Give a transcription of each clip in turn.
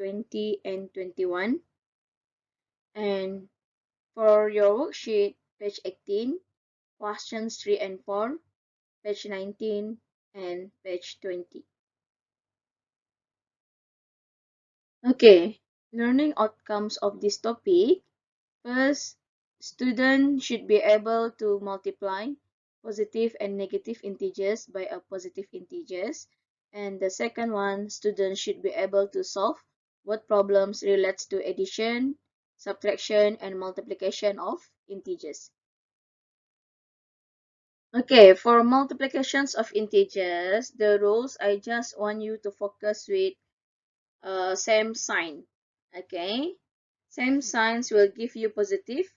20 and 21. And for your worksheet, page 18, questions 3 and 4, page 19, and page 20. Okay, learning outcomes of this topic. First, students should be able to multiply positive and negative integers by a positive integers. And the second one, students should be able to solve what problems relates to addition, subtraction, and multiplication of integers. Okay, for multiplications of integers, the rules, I just want you to focus with same sign. Okay, same signs will give you positive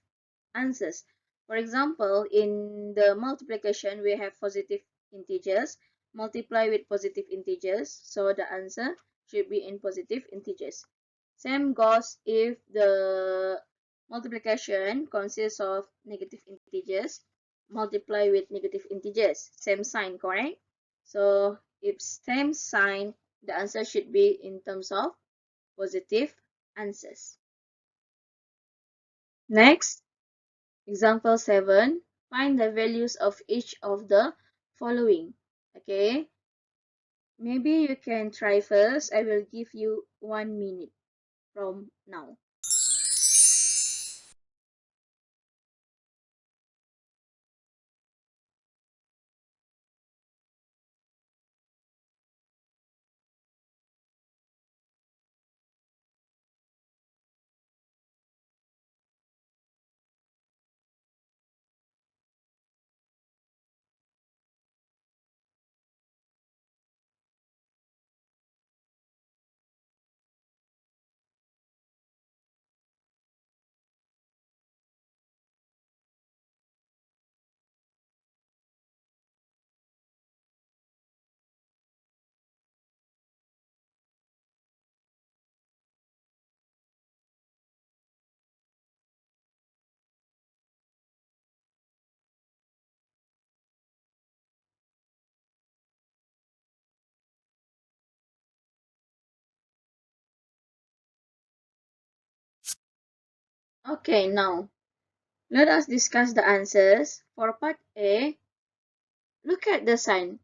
answers. For example, in the multiplication, we have positive integers, multiply with positive integers, so the answer should be in positive integers. Same goes if the multiplication consists of negative integers, multiply with negative integers, same sign, correct? So if same sign, the answer should be in terms of positive answers. Next, example 7, find the values of each of the following. Okay, maybe you can try first. I will give you 1 minute from now. Okay, now let us discuss the answers. For part A, look at the sign,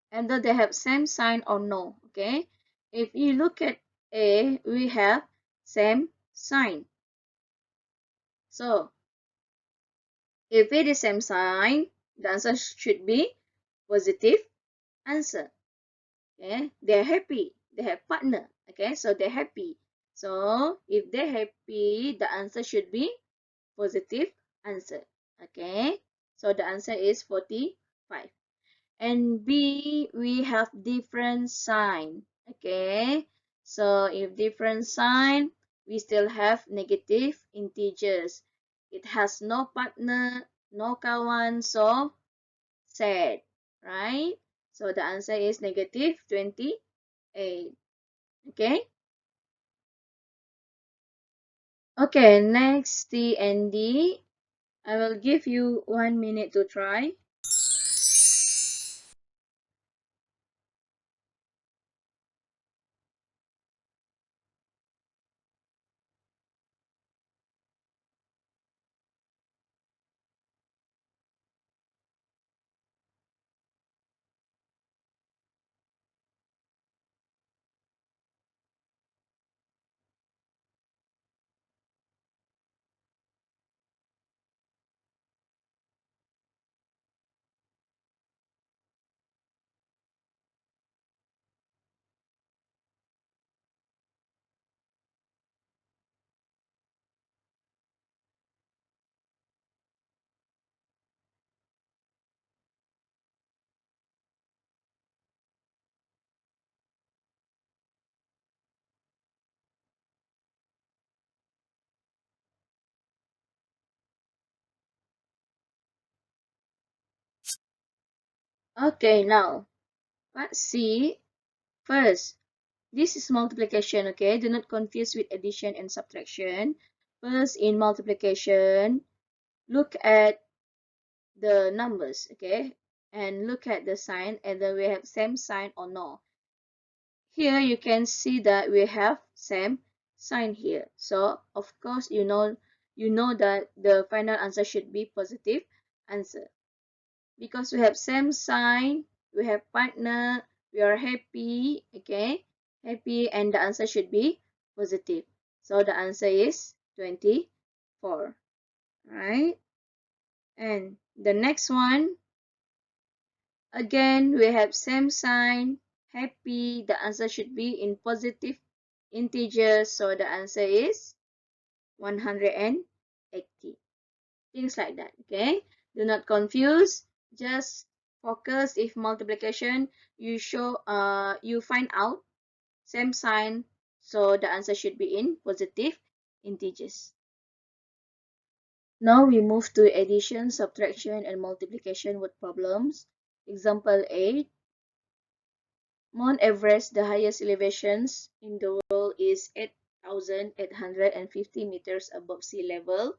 whether they have same sign or no. Okay, if you look at A, we have same sign. So if it is same sign, the answer should be positive answer. Okay, they're happy, they have partner. Okay, so they're happy. So if they're happy, the answer should be positive answer. Okay, so the answer is 45. And B, we have different sign. Okay, so if different sign, we still have negative integers. It has no partner, no kawan, so sad, right? So the answer is negative 28. Okay. Okay, next C and D. I will give you 1 minute to try. Okay, now let's see. First, this is multiplication, okay? Do not confuse with addition and subtraction. First, in multiplication, look at the numbers, okay? And look at the sign, and then we have same sign or no. here you can see that we have same sign here. So of course you know that the final answer should be positive answer. Because we have same sign, we have partner, we are happy, okay? Happy, and the answer should be positive. So the answer is 24, right? And the next one, again, we have same sign, happy, the answer should be in positive integers, so the answer is 180. Things like that, okay? Do not confuse, just focus. If multiplication, you find out same sign, so the answer should be in positive integers. Now we move to addition, subtraction, and multiplication word problems. Example 8. Mount Everest, the highest elevations in the world, is 8,850 meters above sea level.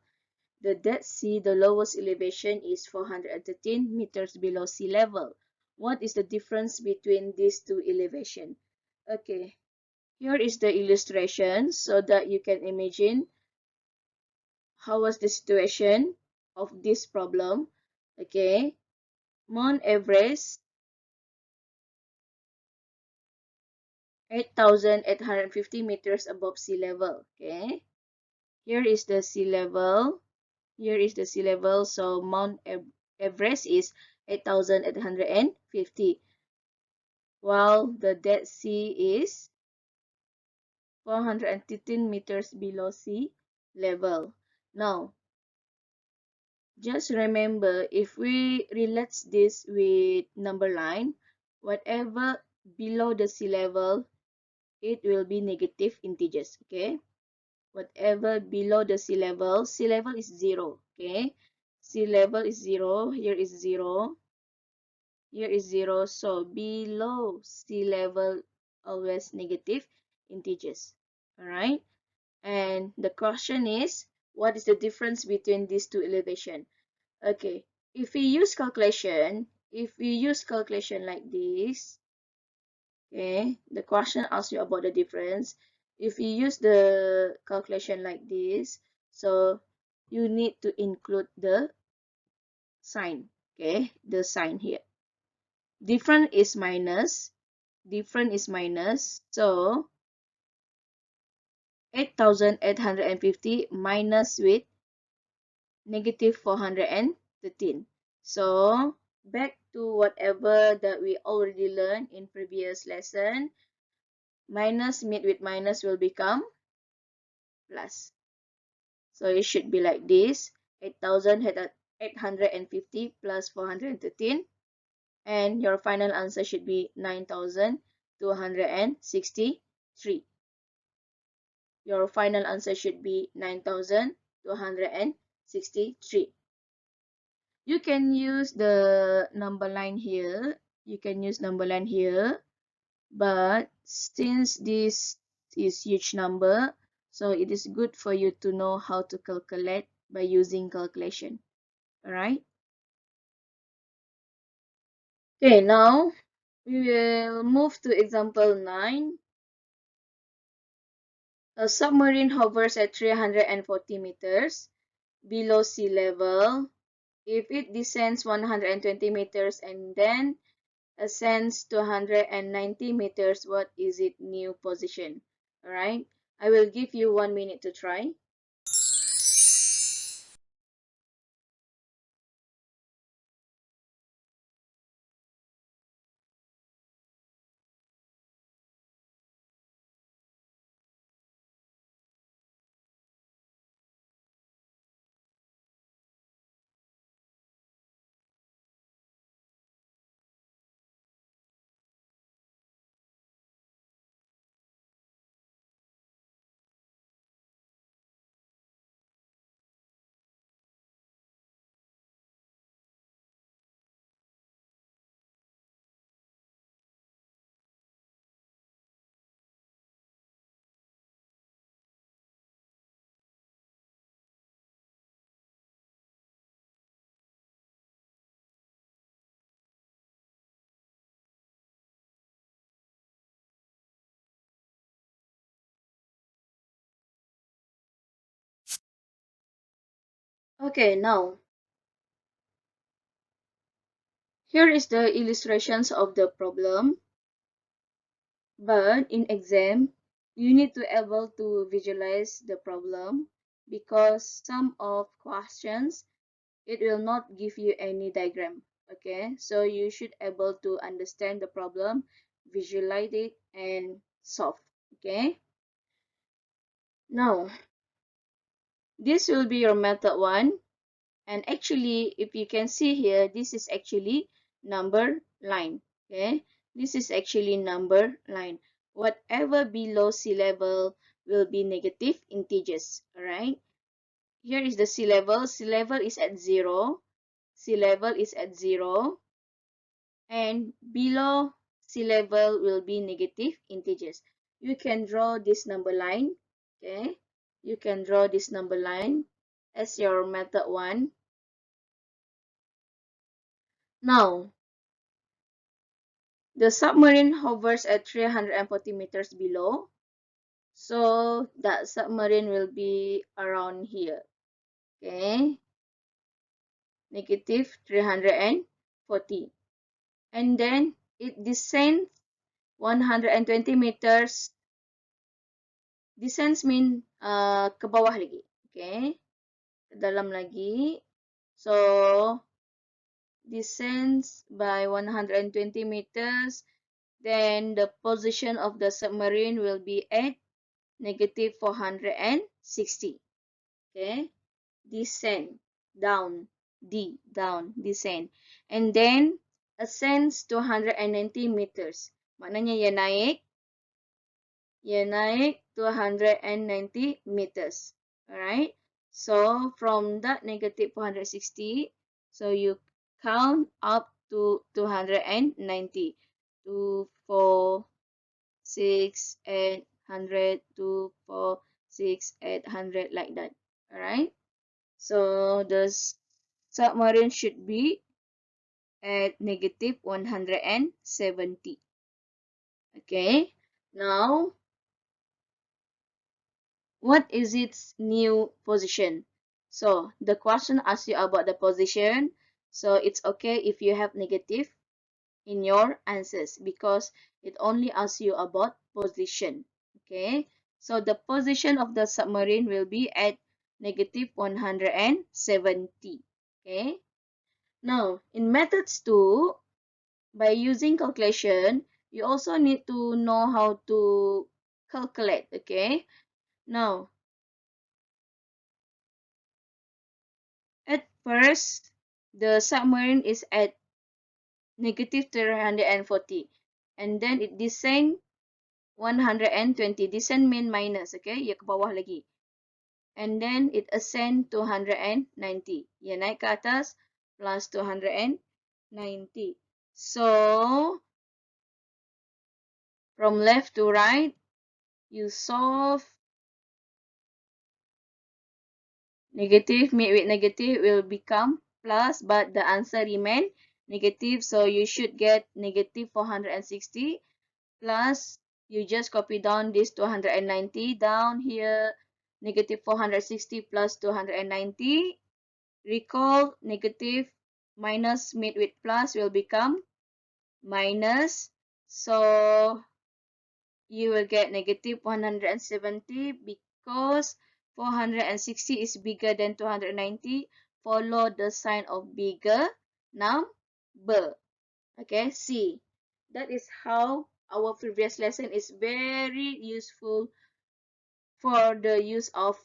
The Dead Sea, the lowest elevation, is 413 meters below sea level. What is the difference between these two elevations? Okay, here is the illustration so that you can imagine how was the situation of this problem. Okay, Mount Everest, 8,850 meters above sea level. Okay, here is the sea level. Here is the sea level. So Mount Everest is 8,850, while the Dead Sea is 413 meters below sea level. Now, just remember, if we relate this with number line, whatever below the sea level, it will be negative integers, okay? Whatever below the sea level is 0, okay? Sea level is 0, here is 0, here is 0, so below sea level always negative integers, alright? And the question is, what is the difference between these two elevation? Okay, if we use calculation like this, okay, the question asks you about the difference. If you use the calculation like this, so you need to include the sign, okay, the sign here. Different is minus, so 8,850 minus with negative 413. So back to whatever that we already learned in previous lesson, minus meet with minus will become plus. So it should be like this, 8,850 plus 413, and your final answer should be 9,263. Your final answer should be 9,263. You can use the number line here. But since this is huge number, so it is good for you to know how to calculate by using calculation. Alright? Okay, now we will move to example 9. A submarine hovers at 340 meters below sea level. If it descends 120 meters and then ascends 290 meters, what is its new position? Alright, I will give you 1 minute to try. Okay, now here is the illustrations of the problem. But in exam, you need to able to visualize the problem because some of questions it will not give you any diagram. Okay, so you should able to understand the problem, visualize it, and solve. Okay, now this will be your method 1. And actually, if you can see here, this is actually number line. Okay, this is actually number line. Whatever below sea level will be negative integers. All right. Here is the sea level. Sea level is at 0. Sea level is at 0. And below sea level will be negative integers. You can draw this number line. Okay. You can draw this number line as your method 1. Now, the submarine hovers at 340 meters below. So that submarine will be around here. Okay. Negative 340. And then it descends 120 meters. Descends mean ke bawah lagi. Okay. Ke dalam lagi. So descends by 120 meters. Then the position of the submarine will be at negative 460. Okay, descend, down, down, descend. And then ascends 290 meters. Maknanya ia naik 290 meters. Alright, so from that negative 460, so you count up to 290. 2, 4, 6, 800, 2, 4, 6, 800, like that. Alright. So the submarine should be at negative 170. Okay. Now, what is its new position? So the question asks you about the position. So it's okay if you have negative in your answers because it only asks you about position. Okay, so the position of the submarine will be at negative 170. Okay, now in methods 2, by using calculation, you also need to know how to calculate. Okay, now at first the submarine is at negative 340 and then it descends 120. Descend mean minus, okay? Ia ke bawah lagi. And then it ascend 290. Ia naik ke atas plus 290. So, from left to right, you solve negative, meet with negative will become plus, but the answer remain negative. So, you should get negative 460 plus, you just copy down this 290 down here, negative 460 plus 290. Recall negative minus meet with plus will become minus. So you will get negative 170 because 460 is bigger than 290. Follow the sign of bigger number. Okay, see. That is how our previous lesson is very useful for the use of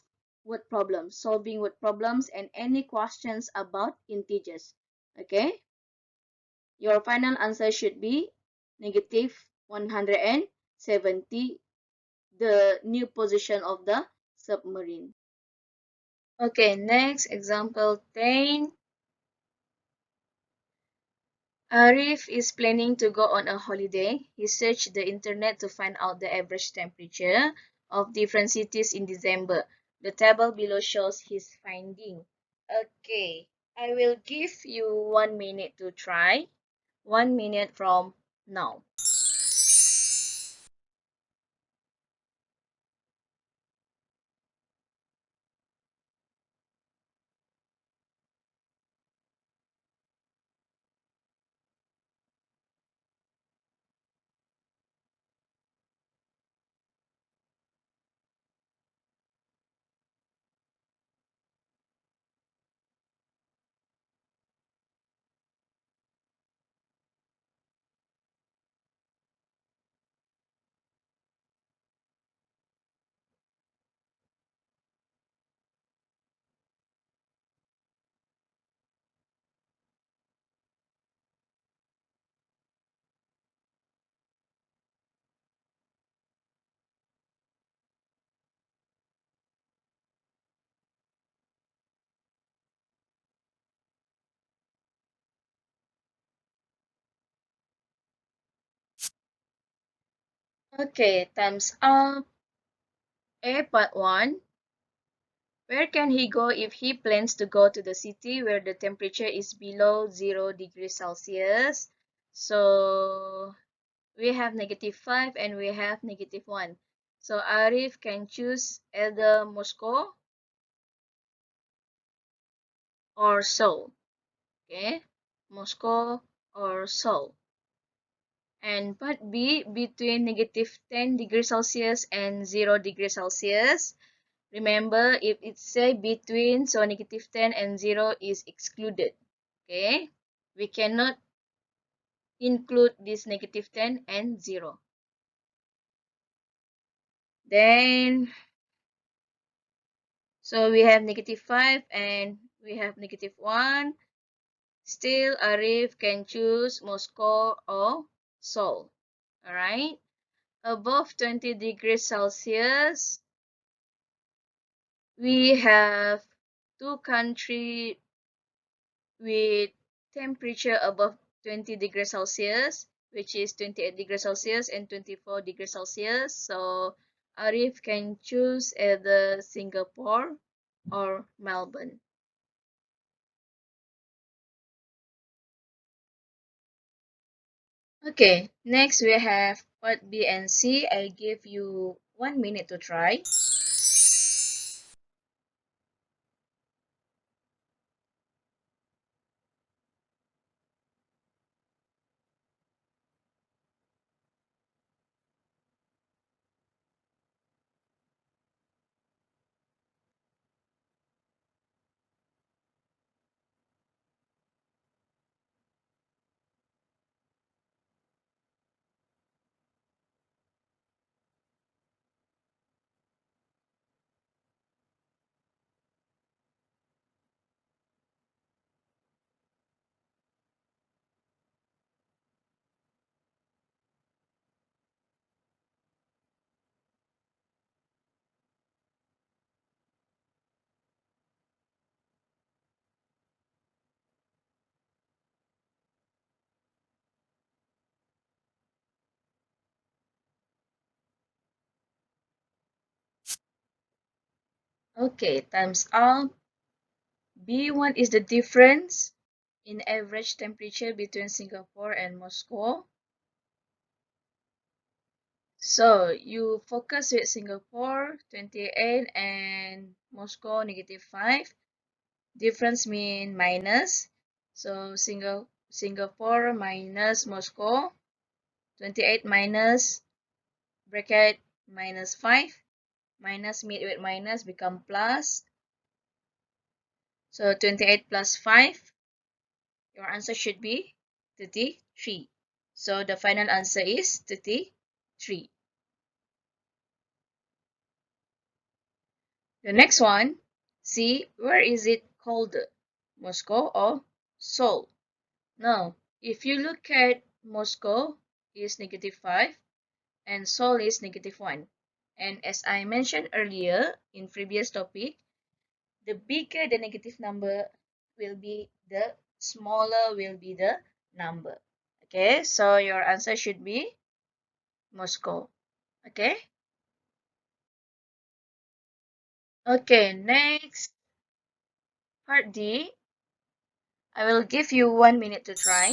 word problems, solving word problems and any questions about integers. Okay, your final answer should be negative 170, the new position of the submarine. Okay, next example 10. Arif is planning to go on a holiday. He searched the internet to find out the average temperature of different cities in December. The table below shows his finding. Okay, I will give you 1 minute to try. 1 minute from now. Okay, time's up. A part 1. Where can he go if he plans to go to the city where the temperature is below 0 degrees Celsius? So we have -5 and we have -1. So Arif can choose either Moscow or Seoul. Okay, Moscow or Seoul. And part B, between -10 degrees Celsius and 0 degrees Celsius. Remember, if it say between, so -10 and 0 is excluded. Okay, we cannot include this -10 and 0. Then, so we have -5 and we have -1. Still, Arif can choose Moscow or Seoul. Alright. Above 20 degrees Celsius, we have two countries with temperature above 20 degrees Celsius, which is 28 degrees Celsius and 24 degrees Celsius. So Arif can choose either Singapore or Melbourne. Okay, next we have part B and C. I give you 1 minute to try. Okay, time's up. B1 is the difference in average temperature between Singapore and Moscow. So you focus with Singapore 28 and Moscow -5. Difference mean minus. So Singapore minus Moscow, 28 minus bracket -5. Minus meet with minus become plus. So 28 plus 5. Your answer should be 33. So the final answer is 33. The next one, see, where is it colder, Moscow or Seoul? Now, if you look at Moscow is -5 and Seoul is -1. And as I mentioned earlier in previous topic, the bigger the negative number will be, the smaller will be the number. Okay, so your answer should be Moscow. Okay. Okay, next part D. I will give you 1 minute to try.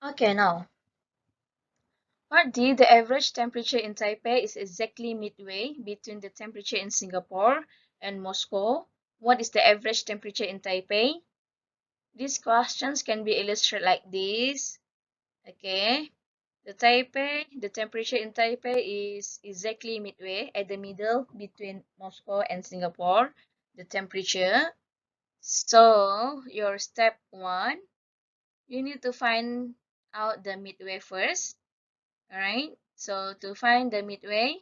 Okay, now Part D, the average temperature in Taipei is exactly midway between the temperature in Singapore and Moscow. What is the average temperature in Taipei? These questions can be illustrated like this. Okay, the temperature in Taipei is exactly midway at the middle between Moscow and Singapore, the temperature. So your step 1, you need to find out the midway first. Alright, so to find the midway,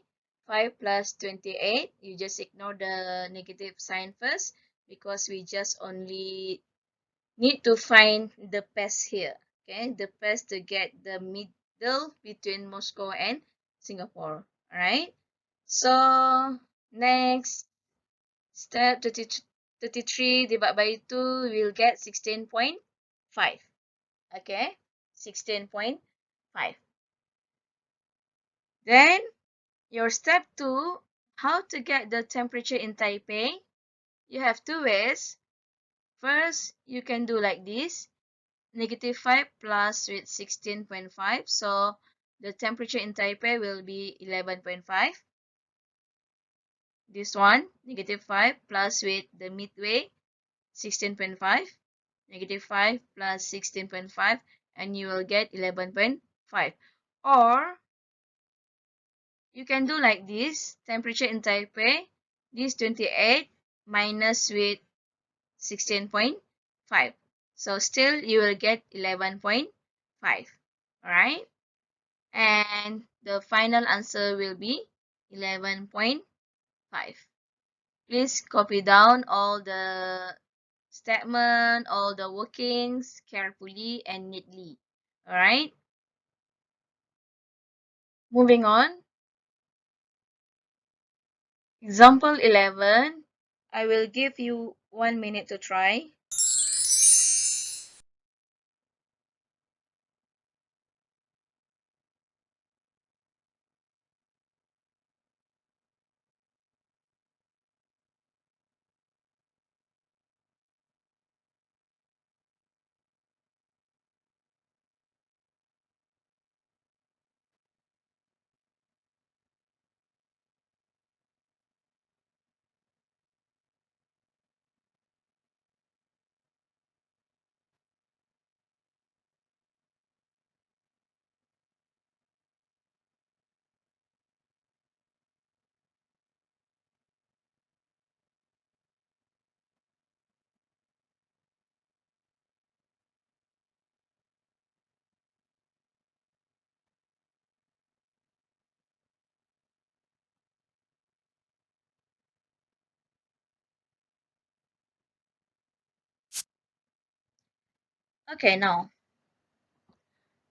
5 plus 28, you just ignore the negative sign first because we just only need to find the pass here. Okay, the pass to get the middle between Moscow and Singapore. Alright, so next step 33 divided by 2, we'll get 16.5. Okay, 16.5. Then your step 2, how to get the temperature in Taipei? You have two ways. First, you can do like this. Negative 5 plus with 16.5. So the temperature in Taipei will be 11.5. This one, negative 5 plus with the midway, 16.5. Negative 5 plus 16.5, and you will get 11.5. Or you can do like this. Temperature in Taipei, this 28 minus with 16.5. So still you will get 11.5. Alright? And the final answer will be 11.5. Please copy down all the statement, all the workings carefully and neatly. Alright? Moving on. Example 11. I will give you 1 minute to try. Okay, now.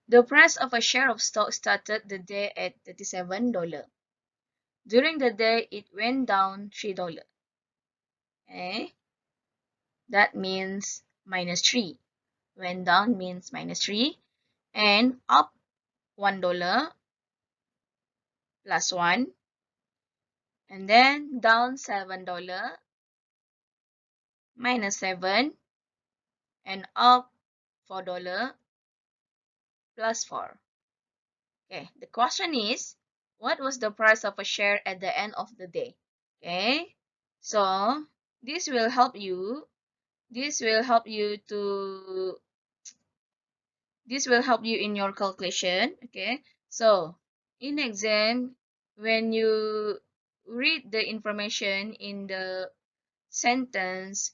The price of a share of stock started the day at $37. During the day, it went down $3. Okay? That means minus 3. Went down means minus 3. And up $1 plus 1. And then down $7 minus 7. And up $4 plus 4. Okay, the question is, what was the price of a share at the end of the day? Okay, so this will help you. This will help you in your calculation. Okay, so in exam, when you read the information in the sentence,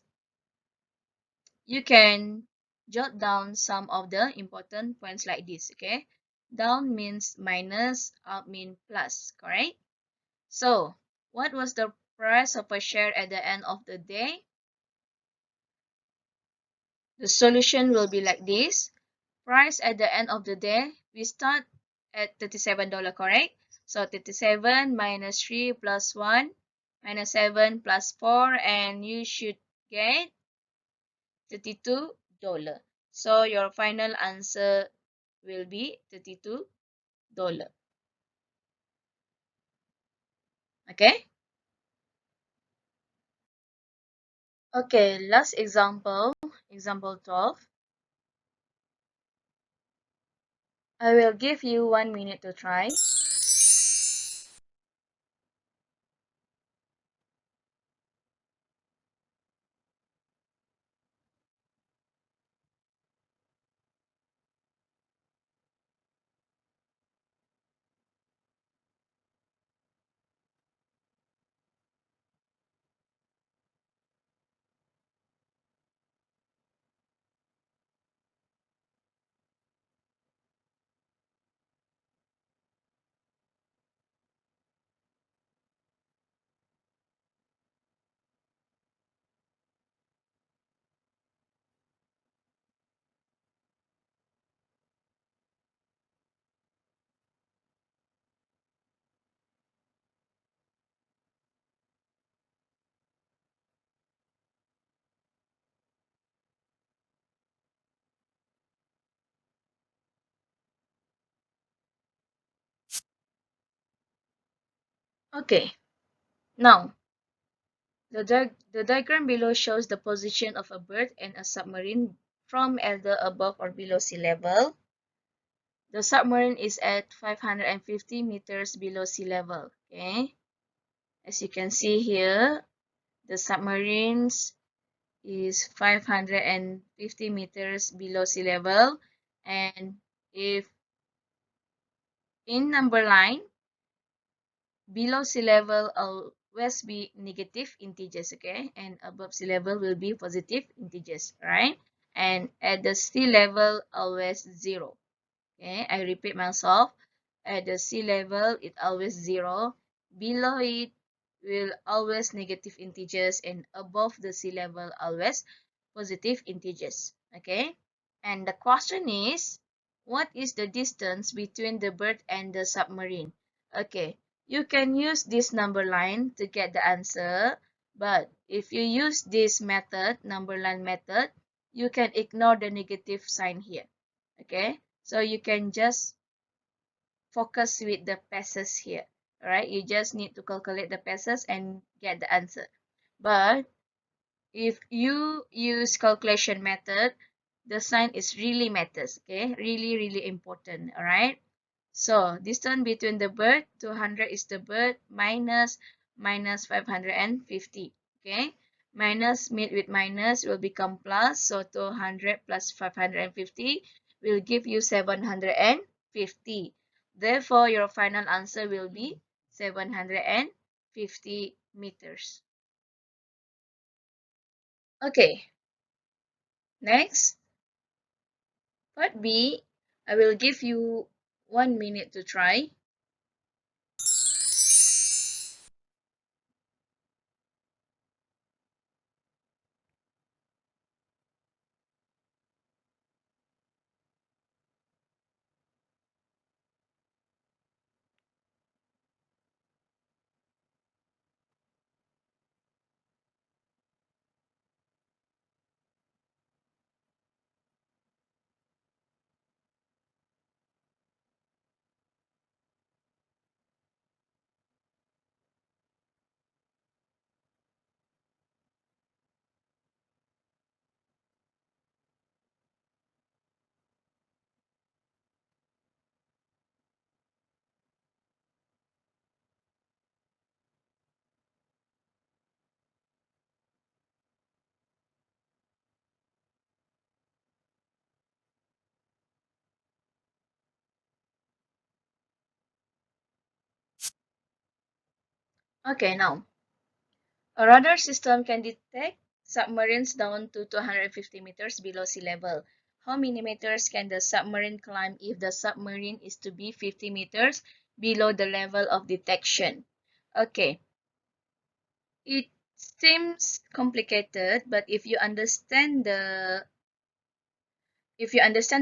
you can jot down some of the important points like this. Okay, down means minus, up means plus, correct? So what was the price of a share at the end of the day? The solution will be like this. Price at the end of the day, we start at $37, correct? So 37 minus 3 plus 1 minus 7 plus 4, and you should get $32. So your final answer will be $32. Okay? Okay, last example, example 12. I will give you 1 minute to try. Okay, now the diagram below shows the position of a bird and a submarine from either above or below sea level. The submarine is at 550 meters below sea level. Okay, as you can see here, the submarines is 550 meters below sea level, and if in number line, below sea level always be negative integers, okay, and above sea level will be positive integers, right? And at the sea level always 0. Okay, I repeat myself, at the sea level it always 0, below it will always negative integers, and above the sea level always positive integers. Okay, and the question is, what is the distance between the bird and the submarine? Okay, you can use this number line to get the answer, but if you use this method, number line method, you can ignore the negative sign here. Okay, so you can just focus with the passes here. Alright, you just need to calculate the passes and get the answer. But if you use calculation method, the sign is really matters, okay? Really important, alright? So, distance between the bird, 200 is the bird, minus 550, okay? Minus meet with minus will become plus, so 200 plus 550 will give you 750. Therefore, your final answer will be 750 meters. Okay, next, part B, I will give you 1 minute to try. Okay, now, a radar system can detect submarines down to 250 meters below sea level. How many meters can the submarine climb if the submarine is to be 50 meters below the level of detection? Okay, it seems complicated, but if you understand the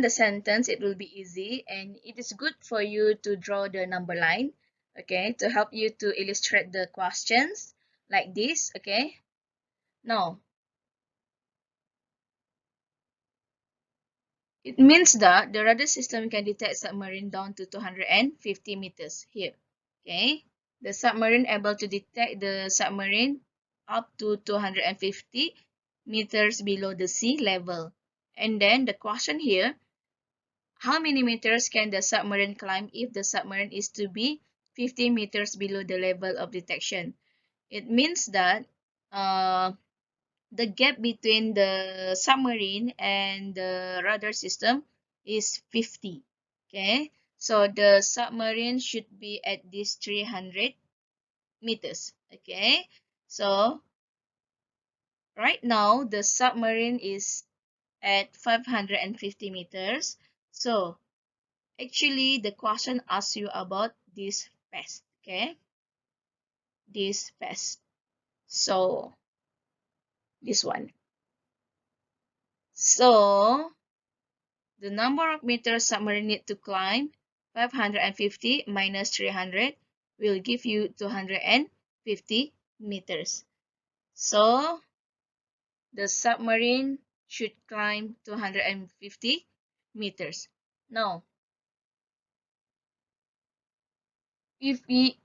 sentence, it will be easy, and it is good for you to draw the number line, okay, to help you to illustrate the questions like this, okay? Now, it means that the radar system can detect submarine down to 250 meters here, okay? The submarine able to detect the submarine up to 250 meters below the sea level. And then the question here, how many meters can the submarine climb if the submarine is to be 50 meters below the level of detection? It means that the gap between the submarine and the radar system is 50. Okay, so the submarine should be at this 300 meters. Okay, so right now the submarine is at 550 meters. So actually the question asks you about this path. Okay, this path. So this one. So the number of meters submarine need to climb, 550 minus 300, will give you 250 meters. So the submarine should climb 250 meters. Now, if we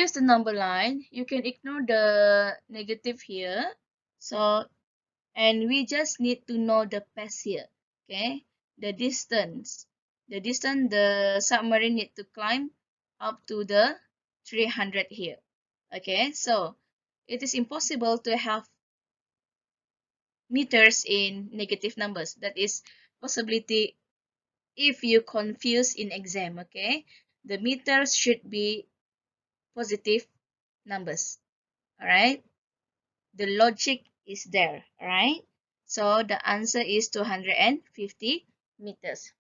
use the number line, you can ignore the negative here. So, and we just need to know the path here. Okay, the distance the submarine need to climb up to the 300 here. Okay, so it is impossible to have meters in negative numbers. That is possibility if you confuse in exam. Okay, the meters should be positive numbers. All right, the logic is there. All right, so the answer is 250 meters.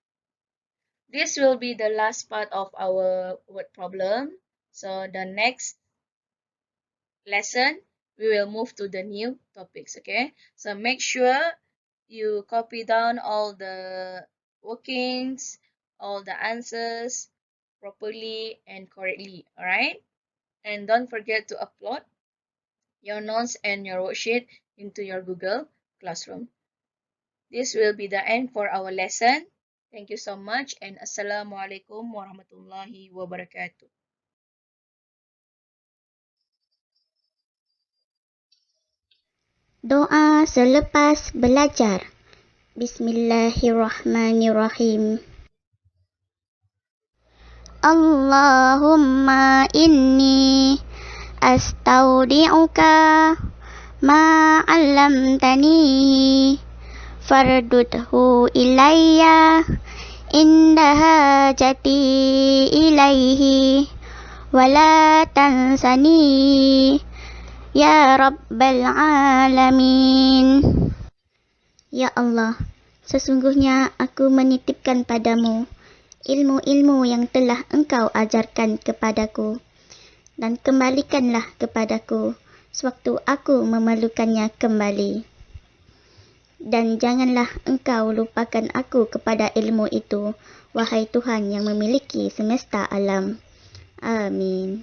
This will be the last part of our word problem. So the next lesson, we will move to the new topics. Okay, so make sure you copy down all the workings, all the answers properly and correctly. All right, and don't forget to upload your notes and your worksheet into your Google Classroom. This will be the end for our lesson. Thank you so much, and Assalamualaikum warahmatullahi wabarakatuh. Doa selepas belajar. Bismillahirrahmanirrahim. Allahumma inni astaudi'uka ma 'allamtani fardudhu ilayya inda hajati ilaihi wala tansani ya rabbal alamin. Ya Allah, sesungguhnya aku menitipkan padamu ilmu-ilmu yang telah engkau ajarkan kepadaku, dan kembalikanlah kepadaku sewaktu aku memerlukannya kembali. Dan janganlah engkau lupakan aku kepada ilmu itu, wahai Tuhan yang memiliki semesta alam. Amin.